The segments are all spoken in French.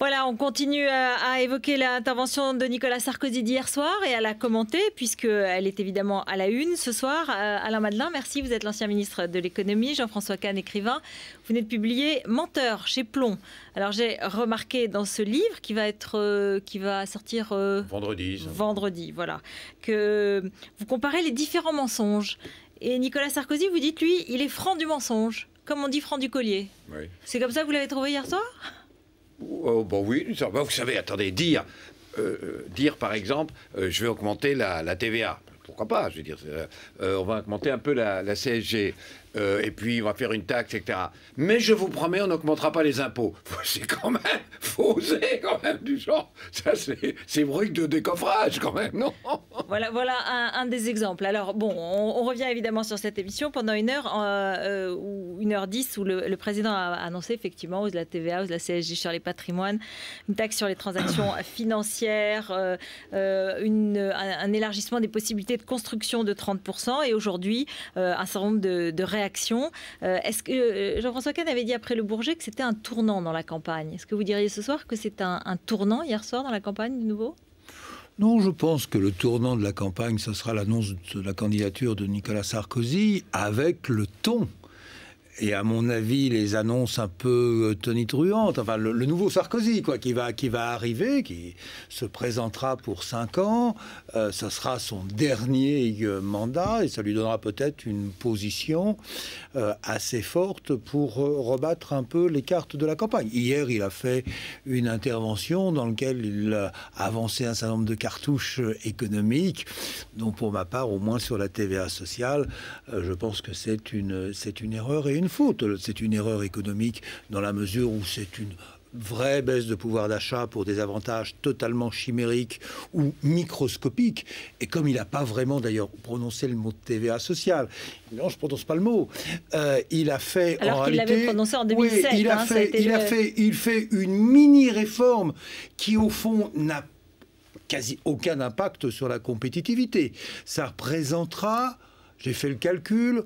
Voilà, on continue à évoquer l'intervention de Nicolas Sarkozy d'hier soir et à la commenter, puisqu'elle est évidemment à la une ce soir. Alain Madelin, merci. Vous êtes l'ancien ministre de l'économie. Jean-François Kahn, écrivain. Vous venez de publier Menteur chez Plomb. Alors j'ai remarqué dans ce livre qui va sortir vendredi, voilà, que vous comparez les différents mensonges. Et Nicolas Sarkozy, vous dites, lui, il est franc du mensonge, comme on dit franc du collier. Oui. C'est comme ça que vous l'avez trouvé hier soir ? Bon oui, vous savez, attendez, dire par exemple, je vais augmenter la TVA. Pourquoi pas, je veux dire, on va augmenter un peu la CSG, et puis on va faire une taxe, etc. Mais je vous promets, on n'augmentera pas les impôts. C'est quand même, faut oser quand même du genre. Ça, c'est bruit de décoffrage quand même, non? Voilà un des exemples. Alors bon, on revient évidemment sur cette émission pendant 1 heure ou 1h10 où le président a annoncé effectivement hausse de la TVA, hausse de la CSG sur les patrimoines, une taxe sur les transactions financières, un élargissement des possibilités de construction de 30%, et aujourd'hui un certain nombre de réactions. Est-ce que Jean-François Kahn avait dit après le Bourget que c'était un tournant dans la campagne? Est-ce que vous diriez ce soir que c'est un tournant hier soir dans la campagne de nouveau? Non, je pense que le tournant de la campagne, ce sera l'annonce de la candidature de Nicolas Sarkozy avec le ton. Et à mon avis, les annonces un peu tonitruantes, enfin le nouveau Sarkozy, quoi, qui va arriver, qui se présentera pour 5 ans, ça sera son dernier mandat et ça lui donnera peut-être une position assez forte pour rebattre un peu les cartes de la campagne. Hier, il a fait une intervention dans laquelle il a avancé un certain nombre de cartouches économiques, dont pour ma part, au moins sur la TVA sociale, je pense que c'est une erreur et une faute. C'est une erreur économique dans la mesure où c'est une vraie baisse de pouvoir d'achat pour des avantages totalement chimériques ou microscopiques. Et comme il n'a pas vraiment d'ailleurs prononcé le mot de TVA sociale, non, je ne prononce pas le mot, il a fait alors en qu'il réalité... l'avait prononcé en 2007. Oui, il fait une mini-réforme qui au fond n'a quasi aucun impact sur la compétitivité. Ça représentera, j'ai fait le calcul,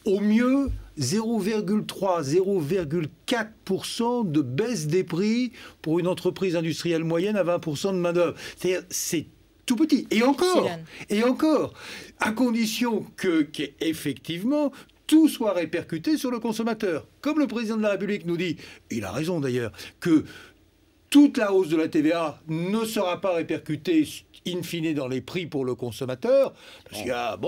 au mieux 0,3-0,4% de baisse des prix pour une entreprise industrielle moyenne à 20% de main-d'œuvre. C'est-à-dire, c'est tout petit. Et encore, à condition qu'effectivement, tout soit répercuté sur le consommateur. Comme le président de la République nous dit, il a raison d'ailleurs, que toute la hausse de la TVA ne sera pas répercutée in fine dans les prix pour le consommateur, parce qu'il y a,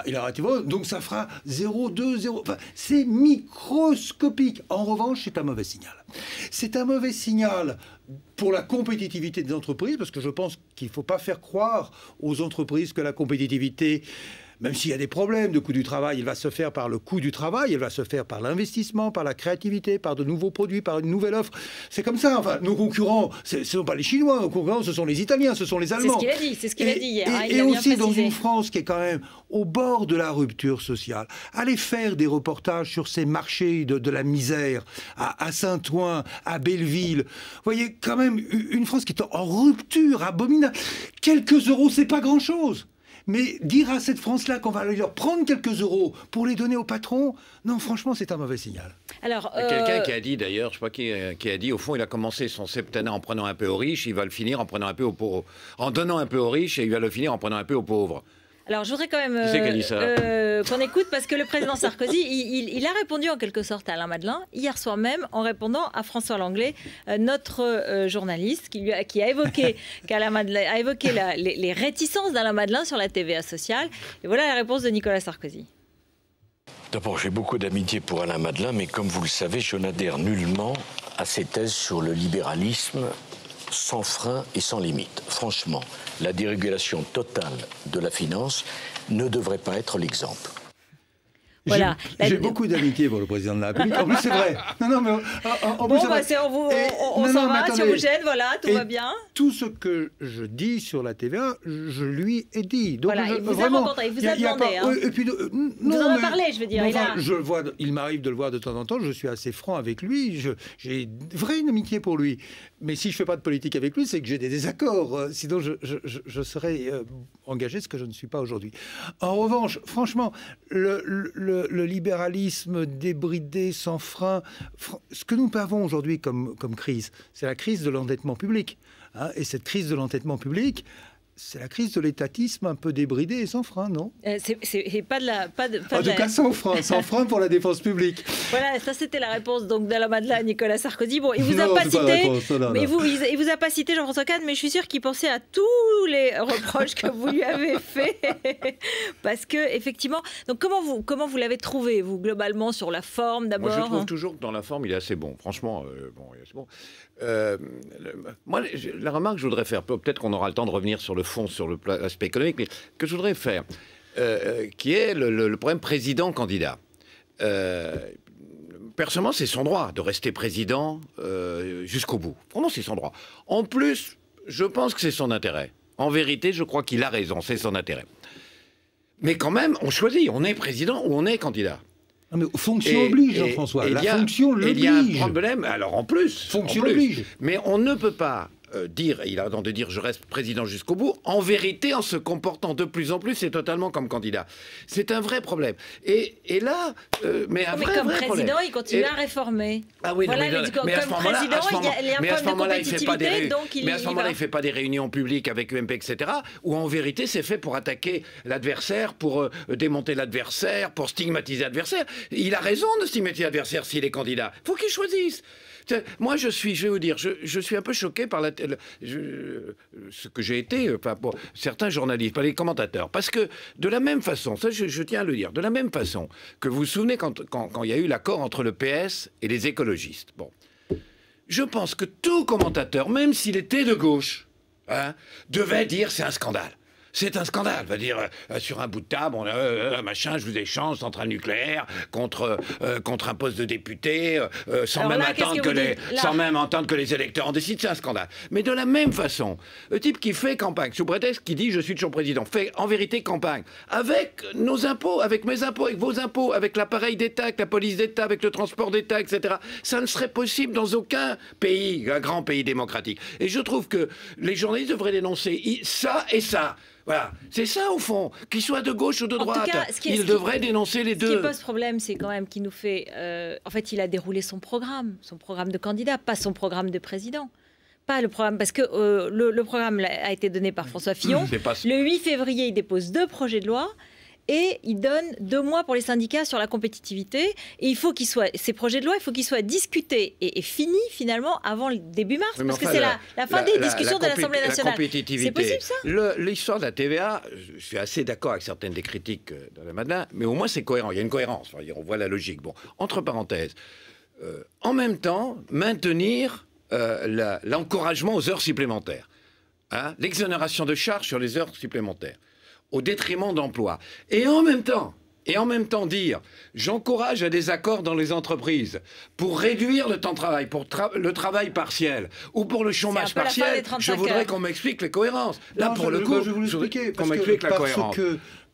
il a relativement, donc ça fera 0,2, 0, enfin, c'est microscopique. En revanche, c'est un mauvais signal. C'est un mauvais signal pour la compétitivité des entreprises, parce que je pense qu'il ne faut pas faire croire aux entreprises que la compétitivité, même s'il y a des problèmes de coût du travail, il va se faire par le coût du travail, il va se faire par l'investissement, par la créativité, par de nouveaux produits, par une nouvelle offre. C'est comme ça. Enfin, nos concurrents, ce ne sont pas les Chinois, nos concurrents, ce sont les Italiens, ce sont les Allemands. C'est ce qu'il a dit hier. Et aussi dans une France qui est quand même au bord de la rupture sociale. Allez faire des reportages sur ces marchés de la misère, à Saint-Ouen, à Belleville. Vous voyez, quand même, une France qui est en rupture abominable. Quelques euros, c'est pas grand-chose. Mais dire à cette France-là qu'on va leur prendre quelques euros pour les donner au patron, non, franchement, c'est un mauvais signal. Alors, quelqu'un qui a dit, d'ailleurs, je sais pas qui a dit, au fond, il a commencé son septennat en prenant un peu aux riches, il va le finir en prenant un peu aux pauvres. En donnant un peu aux riches, et il va le finir en prenant un peu aux pauvres. Alors, je voudrais quand même qu'on écoute, parce que le président Sarkozy, il a répondu en quelque sorte à Alain Madelin, hier soir même, en répondant à François Langlais, notre journaliste, qui a évoqué, les réticences d'Alain Madelin sur la TVA sociale. Et voilà la réponse de Nicolas Sarkozy. D'abord, j'ai beaucoup d'amitié pour Alain Madelin, mais comme vous le savez, je n'adhère nullement à ses thèses sur le libéralisme sans frein et sans limite. Franchement, la dérégulation totale de la finance ne devrait pas être l'exemple. Voilà. J'ai beaucoup d'amitié pour le président de la République. En plus, c'est vrai. Non, mais en plus, on s'en va, si on vous gêne, voilà, tout va bien. Tout ce que je dis sur la TVA, je lui ai dit. Donc, voilà, il vous a rencontré, il vous a demandé. Et puis, vous en avez parlé, je veux dire. Il m'arrive de le voir de temps en temps, je suis assez franc avec lui, j'ai une vraie amitié pour lui. Mais si je ne fais pas de politique avec lui, c'est que j'ai des désaccords. Sinon, je serais engagé, ce que je ne suis pas aujourd'hui. En revanche, franchement, le libéralisme débridé, sans frein. Ce que nous avons aujourd'hui comme crise, c'est la crise de l'endettement public. Hein, et cette crise de l'endettement public, c'est la crise de l'étatisme un peu débridé et sans frein, non? C'est pas de la... En tout cas, sans frein pour la défense publique. Voilà, ça c'était la réponse donc d'Alain Madelin à Nicolas Sarkozy. Bon, il vous a pas cité, il vous a pas cité Jean-François Kahn, mais je suis sûre qu'il pensait à tous les reproches que vous lui avez faits. Parce que, effectivement... Donc comment vous l'avez trouvé, vous, globalement, sur la forme d'abord? Moi, je trouve toujours que dans la forme, il est assez bon. Franchement, il est assez bon. Moi, la remarque que je voudrais faire, peut-être qu'on aura le temps de revenir sur le fond, sur l'aspect économique, mais que je voudrais faire, qui est le problème président-candidat. Personnellement, c'est son droit de rester président jusqu'au bout. Vraiment, c'est son droit. En plus, je pense que c'est son intérêt. En vérité, je crois qu'il a raison, c'est son intérêt. Mais quand même, on choisit, on est président ou on est candidat. Non mais fonction oblige, Jean-François. La fonction l'oblige. Il y a un problème, alors en plus. Fonction oblige. Mais on ne peut pas dire, il a raison de dire je reste président jusqu'au bout, en vérité, en se comportant de plus en plus, c'est totalement comme candidat. C'est un vrai problème. Et là, mais comme président, il continue à réformer. Ah oui, voilà, mais à ce moment-là, il ne fait pas des réunions publiques avec UMP, etc., où en vérité, c'est fait pour attaquer l'adversaire, pour démonter l'adversaire, pour stigmatiser l'adversaire. Il a raison de stigmatiser l'adversaire s'il est candidat. Il faut qu'il choisisse. Moi, je vais vous dire, je suis un peu choqué par ce que j'ai été, pour certains journalistes, par les commentateurs. Parce que, de la même façon, ça je tiens à le dire, de la même façon que vous vous souvenez quand il y a eu l'accord entre le PS et les écologistes. Bon. Je pense que tout commentateur, même s'il était de gauche, hein, devait dire c'est un scandale. C'est un scandale, va dire, sur un bout de table, machin, je vous échange, centrale nucléaire, contre un poste de député, sans même entendre que les électeurs en décident, c'est un scandale. Mais de la même façon, le type qui fait campagne, sous prétexte qui dit je suis toujours président, fait en vérité campagne, avec nos impôts, avec mes impôts, avec vos impôts, avec l'appareil d'État, avec la police d'État, avec le transport d'État, etc. Ça ne serait possible dans aucun pays, un grand pays démocratique. Et je trouve que les journalistes devraient dénoncer ça et ça. Voilà, c'est ça au fond, qu'il soit de gauche ou de droite, il devrait dénoncer les deux. Ce qui pose problème, c'est quand même qu'il nous fait... en fait, il a déroulé son programme de candidat, pas son programme de président. Pas le programme, parce que le programme a été donné par François Fillon. Le 8 février, il dépose 2 projets de loi. Et il donne 2 mois pour les syndicats sur la compétitivité. Et il faut ces projets de loi, il faut qu'ils soient discutés et finis finalement avant le début mars, parce que c'est la fin des discussions de l'Assemblée nationale. C'est possible ça? L'histoire de la TVA, je suis assez d'accord avec certaines des critiques de Madelin, mais au moins c'est cohérent, il y a une cohérence, on voit la logique. Bon, entre parenthèses, en même temps, maintenir l'encouragement aux heures supplémentaires, hein, l'exonération de charges sur les heures supplémentaires, au détriment d'emploi. Et en même temps dire, j'encourage à des accords dans les entreprises pour réduire le temps de travail, pour le travail partiel ou pour le chômage partiel, je voudrais qu'on m'explique les cohérences. Là, pour le coup, je vais vous l'expliquer. Qu'on m'explique la cohérence.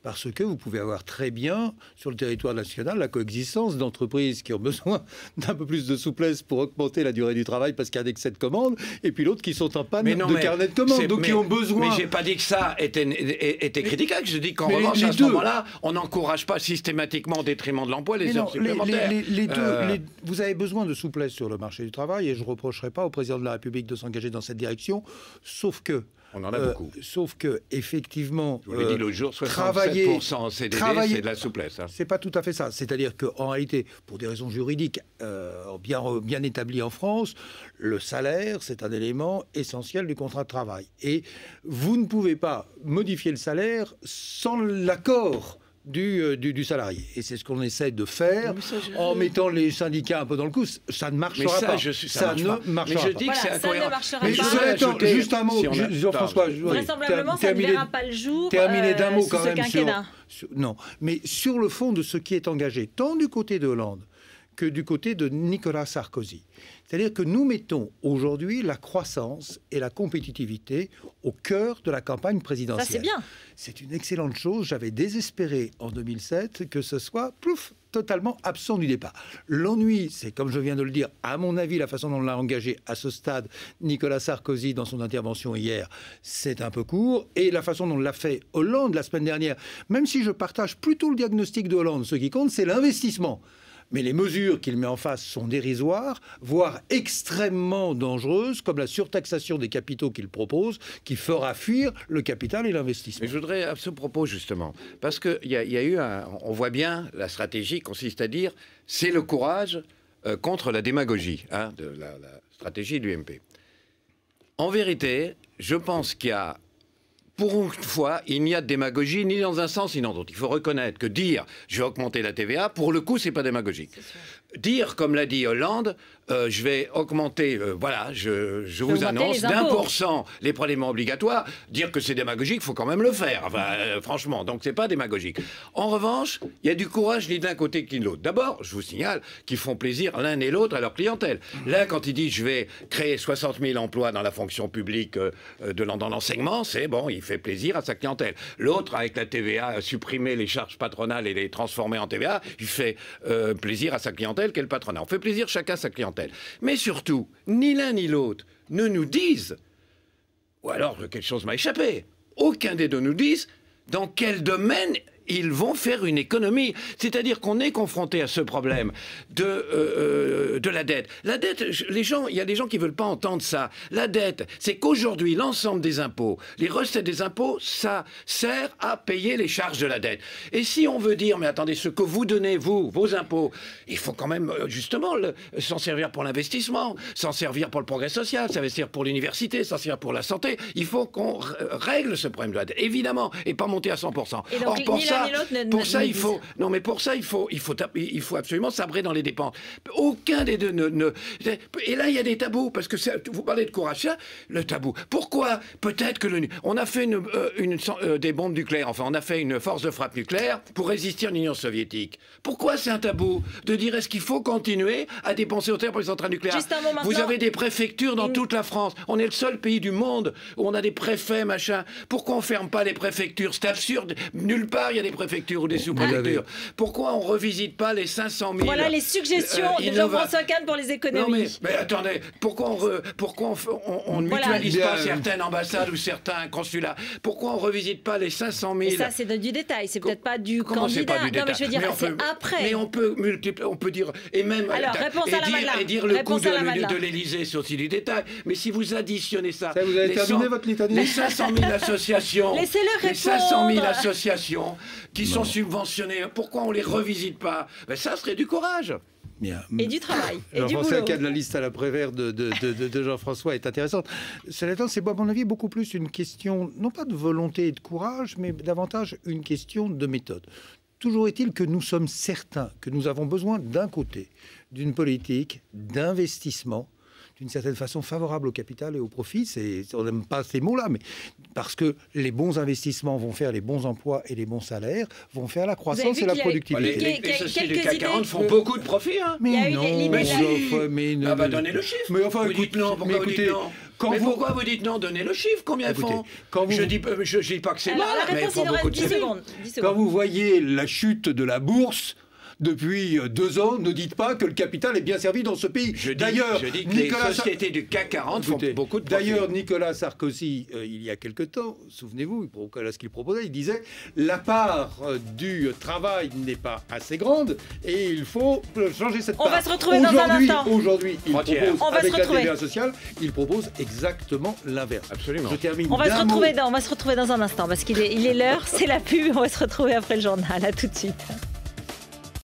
Parce que vous pouvez avoir très bien, sur le territoire national, la coexistence d'entreprises qui ont besoin d'un peu plus de souplesse pour augmenter la durée du travail parce qu'il y a des excès de commandes, et puis l'autre qui sont en panne de carnet de commandes, donc qui ont besoin... Mais j'ai pas dit que ça était critiquable, je dis qu'en revanche, à ce moment-là, on n'encourage pas systématiquement au détriment de l'emploi les heures supplémentaires. Vous avez besoin de souplesse sur le marché du travail, et je ne reprocherai pas au président de la République de s'engager dans cette direction, sauf que... On en a beaucoup. Sauf que, effectivement, je vous l'ai dit l'autre jour, 67% en CDD, c'est de la souplesse. Hein. C'est pas tout à fait ça. C'est-à-dire qu'en réalité, pour des raisons juridiques bien établies en France, le salaire, c'est un élément essentiel du contrat de travail. Et vous ne pouvez pas modifier le salaire sans l'accord du salarié. Et c'est ce qu'on essaie de faire en mettant les syndicats un peu dans le coup. Ça ne marchera pas. Ça ne marchera pas. Mais je dis que c'est incohérent. Mais juste un mot, Jean-François. Vraisemblablement, ça ne verra pas le jour terminer d'un mot quand même quinquennat. Non, mais sur le fond de ce qui est engagé, tant du côté de Hollande que du côté de Nicolas Sarkozy. C'est-à-dire que nous mettons aujourd'hui la croissance et la compétitivité au cœur de la campagne présidentielle. Ça, c'est bien. C'est une excellente chose. J'avais désespéré en 2007 que ce soit, plouf, totalement absent du départ. L'ennui, c'est, comme je viens de le dire, à mon avis, la façon dont on l'a engagé à ce stade Nicolas Sarkozy dans son intervention hier, c'est un peu court. Et la façon dont l'a fait Hollande la semaine dernière, même si je partage plutôt le diagnostic de Hollande, ce qui compte, c'est l'investissement. Mais les mesures qu'il met en face sont dérisoires, voire extrêmement dangereuses, comme la surtaxation des capitaux qu'il propose, qui fera fuir le capital et l'investissement. Mais je voudrais à ce propos, justement, parce qu'il y a eu on voit bien, la stratégie consiste à dire, c'est le courage contre la démagogie, de la stratégie de l'UMP. En vérité, je pense qu'il y a, pour une fois, il n'y a de démagogie ni dans un sens ni dans l'autre. Il faut reconnaître que dire « je vais augmenter la TVA », pour le coup, c'est pas démagogique. Dire, comme l'a dit Hollande, je vais augmenter, je vous annonce d'1% les prélèvements obligatoires, dire que c'est démagogique, il faut quand même le faire, franchement, donc c'est pas démagogique. En revanche, il y a du courage ni d'un côté ni de l'autre. D'abord, je vous signale qu'ils font plaisir l'un et l'autre à leur clientèle. L'un, quand il dit je vais créer 60 000 emplois dans la fonction publique dans l'enseignement, c'est bon, il fait plaisir à sa clientèle. L'autre, avec la TVA, supprimer les charges patronales et les transformer en TVA, il fait plaisir à sa clientèle qu'est le patronat. On fait plaisir chacun à sa clientèle. Mais surtout, ni l'un ni l'autre ne nous disent, ou alors quelque chose m'a échappé, aucun des deux nous disent dans quel domaine ils vont faire une économie. C'est-à-dire qu'on est confronté à ce problème de la dette. La dette, il y a des gens qui ne veulent pas entendre ça. La dette, c'est qu'aujourd'hui, l'ensemble des impôts, les recettes des impôts, ça sert à payer les charges de la dette. Et si on veut dire, mais attendez, ce que vous donnez, vos impôts, il faut quand même, justement, s'en servir pour l'investissement, s'en servir pour le progrès social, s'en servir pour l'université, s'en servir pour la santé. Il faut qu'on règle ce problème de la dette, évidemment, et pas monter à 100%. Et donc, pour ça, il faut absolument sabrer dans les dépenses. Aucun des deux Et là, il y a des tabous, parce que vous parlez de courage, le tabou. Pourquoi? Peut-être que on a fait des bombes nucléaires, enfin, on a fait une force de frappe nucléaire pour résister en Union soviétique. Pourquoi c'est un tabou de dire est-ce qu'il faut continuer à dépenser au terre pour les centrales nucléaires? Vous avez des préfectures dans toute la France. On est le seul pays du monde où on a des préfets, machin. Pourquoi on ferme pas les préfectures? C'est absurde. Nulle part, il y a des préfectures ou des sous-préfectures. Pourquoi on ne revisite pas les 500 000... Voilà les suggestions de Jean-François Kahn pour les économies. Non mais attendez, pourquoi on ne mutualise pas certaines ambassades ou certains consulats? Pourquoi on ne revisite pas les 500 000... Et ça, c'est du détail, c'est peut-être pas du candidat. Pas du détail. Non, mais je veux dire, c'est après. Mais on peut dire... Et même... Alors, réponse à la Madeleine. Et dire le coût de l'Élysée, c'est aussi du détail. Mais si vous additionnez ça... Vous avez terminé votre litanie? Les 500 000 associations... Laissez-le répondre. Les 500 000 associations qui sont subventionnés, pourquoi on ne les revisite pas? Ben ça serait du courage. Bien. Et du travail, et du boulot. Jean-François Kahn, la liste à la Prévert de Jean-François est intéressante. Cela étant, c'est à mon avis beaucoup plus une question, non pas de volonté et de courage, mais davantage une question de méthode. Toujours est-il que nous sommes certains que nous avons besoin d'un côté d'une politique d'investissement d'une certaine façon favorable au capital et au profit. On n'aime pas ces mots-là, mais parce que les bons investissements vont faire les bons emplois et les bons salaires, vont faire la croissance et la productivité. Les sociétés du CAC 40 font beaucoup de profit. Hein. Mais non, donnez le chiffre. Mais enfin, vous dites non, pourquoi vous dites non? Pourquoi vous dites non? Donnez le chiffre, combien ils font? Je dis pas que c'est mal, mais ils font beaucoup de secondes. Quand vous voyez la chute de la bourse, depuis 2 ans, ne dites pas que le capital est bien servi dans ce pays. D'ailleurs, je dis que les sociétés du CAC 40 font beaucoup de profit. D'ailleurs, Nicolas Sarkozy, il y a quelque temps, souvenez-vous, ce qu'il proposait, il disait la part du travail n'est pas assez grande et il faut changer cette part. On va se retrouver dans un instant. Aujourd'hui, il propose, avec la TVA sociale, il propose exactement l'inverse. Absolument. Je termine. On va se retrouver dans un instant parce qu'il est l'heure, c'est la pub. On va se retrouver après le journal. À tout de suite.